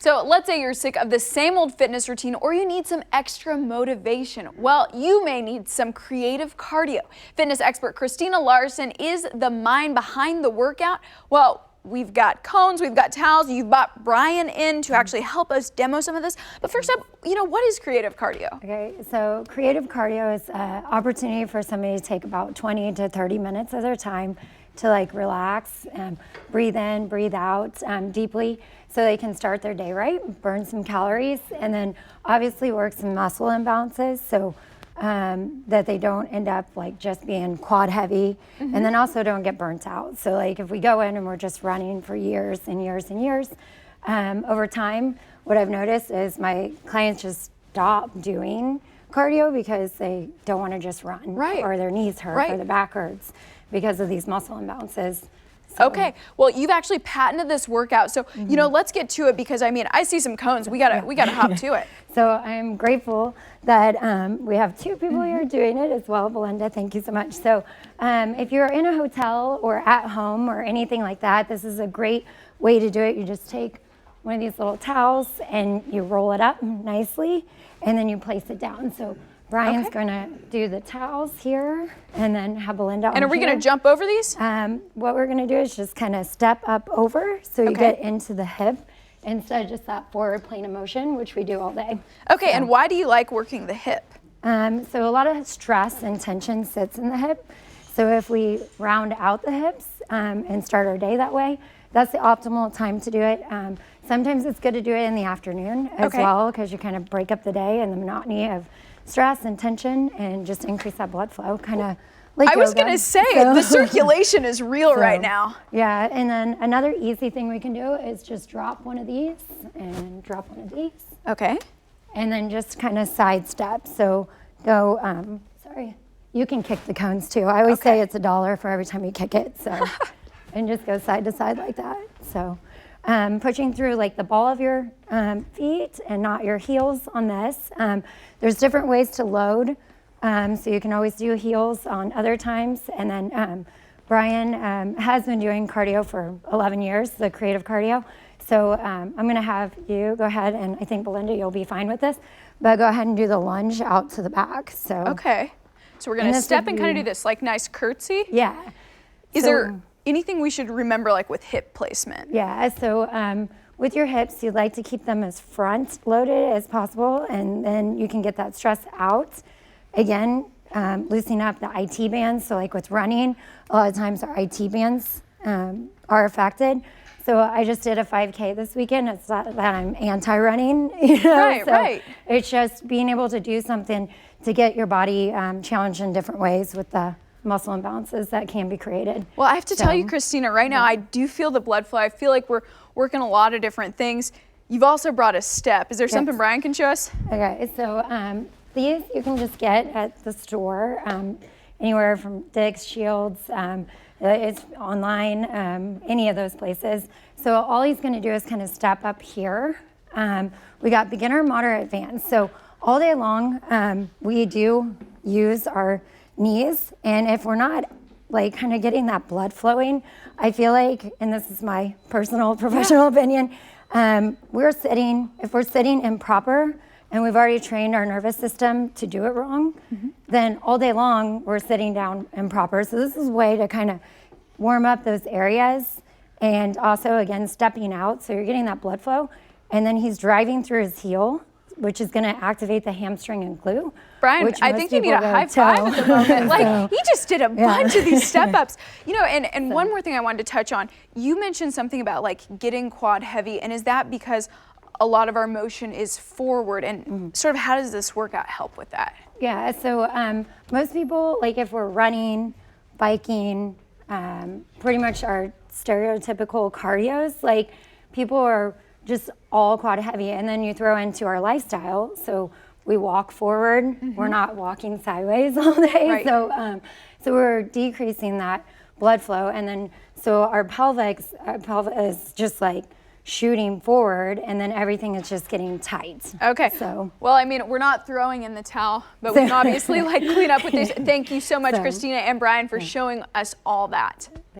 So let's say you're sick of the same old fitness routine or you need some extra motivation. Well, you may need some creative cardio. Fitness expert Christina Larson is the mind behind the workout. Well, we've got cones, we've got towels. You've brought Brian in to actually help us demo some of this. But first up, what is creative cardio? Okay, so creative cardio is an opportunity for somebody to take about 20 to 30 minutes of their time to relax and breathe in, breathe out deeply so they can start their day right, burn some calories, and then obviously work some muscle imbalances so that they don't end up just being quad heavy, and then also don't get burnt out. So if we go in and we're just running for years and years and years, over time, what I've noticed is my clients just stop doing cardio because they don't want to just run, or their knees hurt, or their back hurts because of these muscle imbalances. So. Okay, well, you've actually patented this workout, so let's get to it because I see some cones. We gotta hop to it. So I'm grateful that we have two people here doing it as well. Belinda, thank you so much. So if you're in a hotel or at home or anything like that, this is a great way to do it. You just take one of these little towels and you roll it up nicely, and then you place it down. So Brian's going to do the towels here, and then have Belinda on. And are we going to jump over these? What we're going to do is just kind of step up over so you get into the hip instead of just that forward plane of motion, which we do all day. Okay, and why do you like working the hip? So a lot of stress and tension sits in the hip. So if we round out the hips and start our day that way, that's the optimal time to do it. Sometimes it's good to do it in the afternoon as well, because you kind of break up the day and the monotony of stress and tension and just increase that blood flow, kind of like I was going to say, the circulation is real right now. Yeah, and then another easy thing we can do is just drop one of these and drop one of these. Okay. And then just kind of sidestep. So go, sorry, you can kick the cones too. I always say it's $1 for every time you kick it. So, and just go side to side like that. So pushing through the ball of your feet and not your heels on this. There's different ways to load. So you can always do heels on other times. And then Brian has been doing cardio for 11 years, the creative cardio. So I'm going to have you go ahead, and I think, Belinda, you'll be fine with this, but go ahead and do the lunge out to the back. So okay. So we're going to step and kind of do this nice curtsy? Yeah. Is there anything we should remember with hip placement? Yeah, so with your hips, you'd like to keep them as front loaded as possible, and then you can get that stress out. Again, loosening up the IT bands. So with running, a lot of times our IT bands are affected. So I just did a 5K this weekend. It's not that I'm anti-running, Right. It's just being able to do something to get your body challenged in different ways with the muscle imbalances that can be created. Well, I have to tell you, Christina, right now I do feel the blood flow. I feel like we're working a lot of different things. You've also brought a step. Is there something Brian can show us? Okay, so these you can just get at the store, anywhere from Dick's, Shields, it's online, any of those places. So all he's going to do is kind of step up here. We got beginner, moderate, advanced. So all day long, we do use our knees, and if we're not kind of getting that blood flowing, I feel like, and this is my personal professional opinion, if we're sitting improper and we've already trained our nervous system to do it wrong, then all day long we're sitting down improper. So this is a way to kind of warm up those areas, and also again stepping out so you're getting that blood flow, and then he's driving through his heel, which is going to activate the hamstring and glute. Brian, I think you need a high five at the moment. He just did a bunch of these step ups. And one more thing I wanted to touch on. You mentioned something about getting quad heavy, and is that because a lot of our motion is forward, and sort of how does this workout help with that? Yeah, so most people, if we're running, biking, pretty much our stereotypical cardios, people are just all quad heavy, and then you throw into our lifestyle. So we walk forward, we're not walking sideways all day. So we're decreasing that blood flow, and then so our pelvic is just shooting forward, and then everything is just getting tight. Okay. So well, we're not throwing in the towel, but we can obviously clean up with this. Thank you so much, Christina and Brian, for showing us all that.